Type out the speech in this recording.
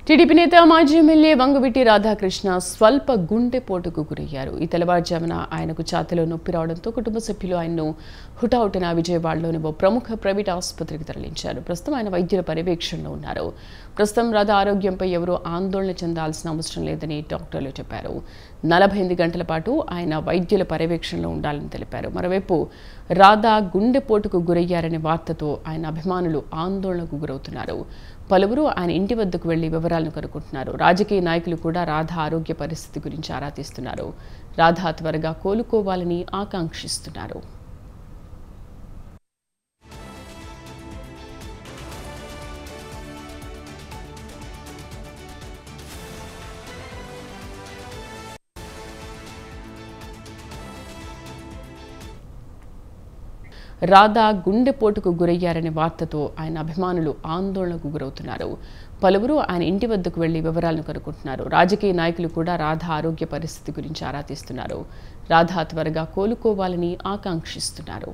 TDP నేత మాజీ MLA Vangaveeti Radhakrishna స్వల్ప గుండెపోటుకు గురయ్యారు. ఈ తెల్లవారుజామున ఆయనకు ఛాతీలో నొప్పి రావడంతో కుటుంబ సభ్యులు ఆయన్ను హుటాహుటిన విజయవాడలోని ఓ ప్రముఖ ప్రైవేట్ ఆసుపత్రికి తరలించారు. ప్రస్తుతం ఆయన వైద్యుల పర్యవేక్షణలో ఉన్నారు. ప్రస్తుతం రాధా ఆరోగ్యంపై ఎవరూ ఆందోళన చెందాల్సిన అవసరం లేదని డాక్టర్లు చెప్పారు. 48 గంటల పాటు ఆయన వైద్యుల పర్యవేక్షణలో ఉండాలని తెలిపారు. మరోవైపు రాధా గుండెపోటుకు గురయ్యారనే వార్తతో ఆయన అభిమానులు ఆందోళనకు గురవుతున్నారు. పలువురు ఆయన ఇంటి వద్దకు వెళ్లి వివరాలను కనుక్కుంటున్నారు. రాజకీయ నాయకులు కూడా రాధా ఆరోగ్య పరిస్థితి గురించి ఆరా తీస్తున్నారు. రాధా త్వరగా కోలుకోవాలని ఆకాంక్షిస్తున్నారు. రాధా గుండెపోటుకు గురయ్యారనే వార్తతో ఆయన అభిమానులు ఆందోళనకు గురవుతున్నారు. పలువురు ఆయన ఇంటి వద్దకు వెళ్లి వివరాలను కనుక్కుంటున్నారు. రాజకీయ నాయకులు కూడా రాధా ఆరోగ్య పరిస్థితి గురించి ఆరా తీస్తున్నారు. రాధా త్వరగా కోలుకోవాలని ఆకాంక్షిస్తున్నారు.